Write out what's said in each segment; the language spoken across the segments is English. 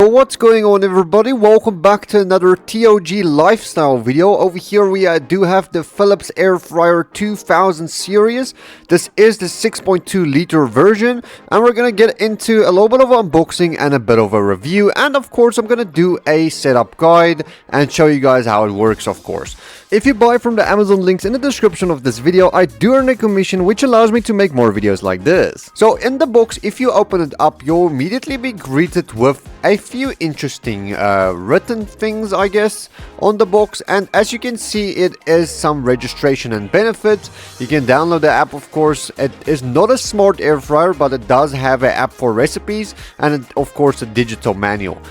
what's going on, everybody? Welcome back to another TOG lifestyle video. Over here we do have the Philips Air Fryer 2000 series. This is the 6.2 liter version, and we're gonna get into a little bit of unboxing and a bit of a review, and of course I'm gonna do a setup guide and show you guys how it works, of course. If you buy from the Amazon links in the description of this video, I do earn a commission, which allows me to make more videos like this. So in the box, if you open it up, you'll immediately be greeted with a few interesting written things, I guess, on the box. And as you can see, it is some registration and benefits. You can download the app, of course. It is not a smart air fryer, but it does have an app for recipes and of course a digital manual.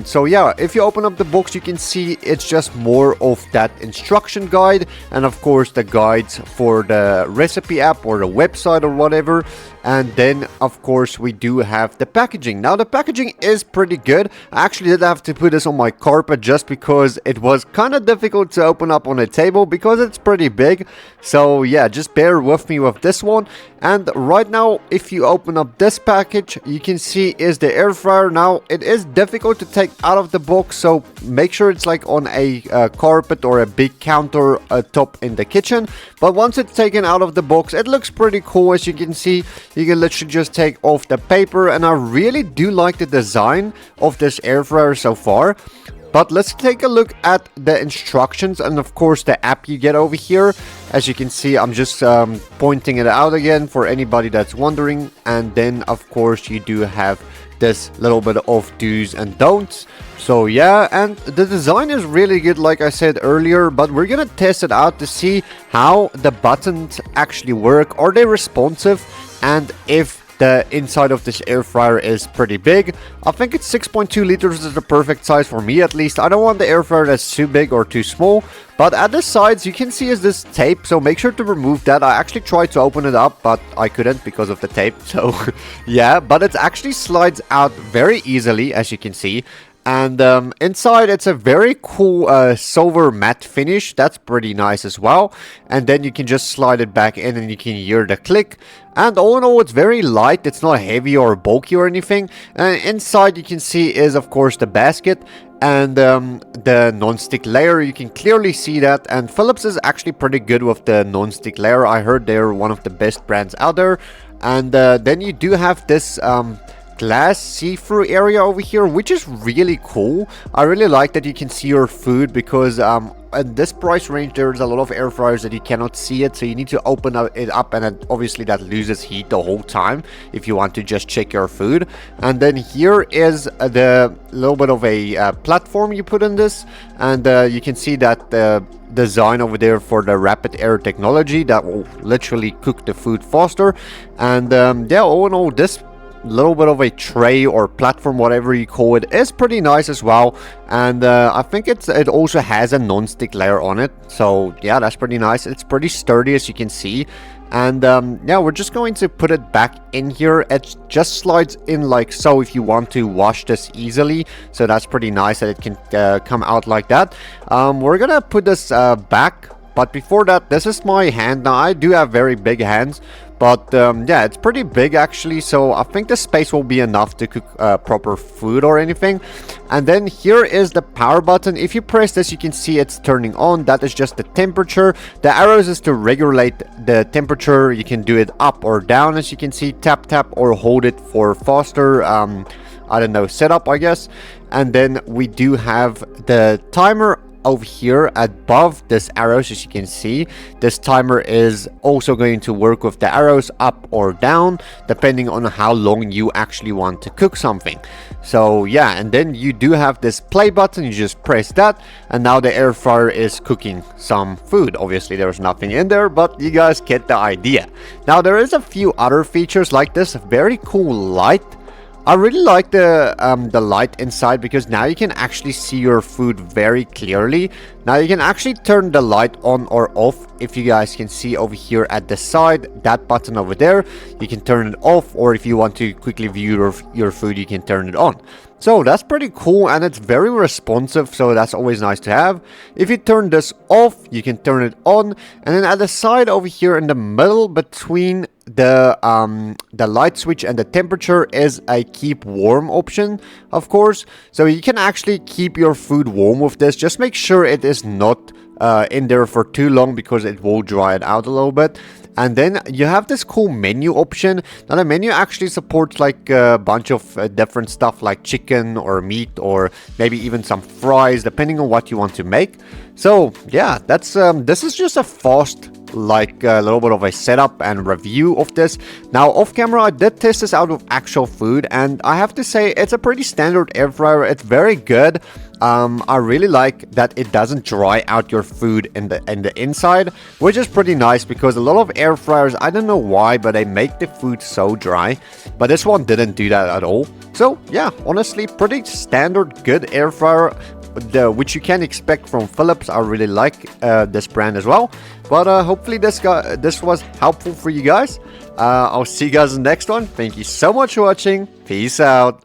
So yeah, if you open up the box, you can see it's just more of that instruction guide and of course the guides for the recipe app or the website or whatever. And then of course we do have the packaging. Now the packaging is pretty good. I actually did have to put this on my carpet just because it was kind of difficult to open up on a table because it's pretty big. So yeah, just bear with me with this one. And right now, if you open up this package, you can see is the air fryer. Now it is difficult to take out of the box, so make sure it's like on a carpet or a big counter top in the kitchen. But once it's taken out of the box, it looks pretty cool. As you can see, you can literally just take off the paper, and I really do like the design of this air fryer so far. But let's take a look at the instructions and of course the app you get over here. As you can see, I'm just pointing it out again for anybody that's wondering. And then of course you do have this little bit of do's and don'ts. So yeah, and the design is really good, like I said earlier, but we're gonna test it out to see how the buttons actually work. Are they responsive? And if the inside of this air fryer is pretty big. I think it's 6.2 liters is the perfect size for me, at least. I don't want the air fryer that's too big or too small. But at the sides, you can see is this tape, so make sure to remove that. I actually tried to open it up, but I couldn't because of the tape. So yeah, but it actually slides out very easily, as you can see. And inside, it's a very cool silver matte finish. That's pretty nice as well. And then you can just slide it back in and you can hear the click. And all in all, it's very light. It's not heavy or bulky or anything. And inside, you can see is, of course, the basket and the non-stick layer. You can clearly see that. And Philips is actually pretty good with the non-stick layer. I heard they're one of the best brands out there. And then you do have this glass see-through area over here, which is really cool. I really like that you can see your food because in this price range there's a lot of air fryers that you cannot see it, so you need to open it up, and obviously that loses heat the whole time if you want to just check your food. And then here is the little bit of a platform you put in this, and you can see that the design over there for the rapid air technology that will literally cook the food faster. And yeah, all in all, this little bit of a tray or platform, whatever you call it, is pretty nice as well. And I think it also has a non-stick layer on it, so yeah, that's pretty nice. It's pretty sturdy, as you can see. And yeah, we're just going to put it back in here. It just slides in like so if you want to wash this easily, so that's pretty nice that it can come out like that. We're gonna put this back, but before that, this is my hand. Now I do have very big hands, but yeah, it's pretty big actually, so I think the space will be enough to cook proper food or anything. And then here is the power button. If you press this, you can see it's turning on. That is just the temperature. The arrows is to regulate the temperature. You can do it up or down, as you can see. Tap, tap, or hold it for faster, I don't know, setup, I guess. And then we do have the timer over here above this arrows. As you can see, this timer is also going to work with the arrows up or down depending on how long you actually want to cook something. So yeah, and then you do have this play button. You just press that, and now the air fryer is cooking some food. Obviously there's nothing in there, but you guys get the idea. Now there is a few other features like this very cool light. I really like the light inside because now you can actually see your food very clearly. Now you can actually turn the light on or off. If you guys can see over here at the side, that button over there, you can turn it off, or if you want to quickly view your food, you can turn it on. So that's pretty cool, and it's very responsive, so that's always nice to have. If you turn this off, you can turn it on, and then at the side over here in the middle between the light switch and the temperature is a keep warm option, of course. So you can actually keep your food warm with this. Just make sure it is not in there for too long, because it will dry it out a little bit. And then you have this cool menu option. Now the menu actually supports like a bunch of different stuff like chicken or meat, or maybe even some fries, depending on what you want to make. So yeah, that's this is just a fast, like a little bit of a setup and review of this. Now off camera I did test this out with actual food, and I have to say it's a pretty standard air fryer. It's very good. I really like that it doesn't dry out your food in the inside, which is pretty nice, because a lot of air fryers, I don't know why, but they make the food so dry, but this one didn't do that at all. So yeah, honestly, pretty standard good air fryer, which you can expect from Philips. I really like this brand as well. But hopefully this was helpful for you guys. I'll see you guys in the next one. Thank you so much for watching. Peace out.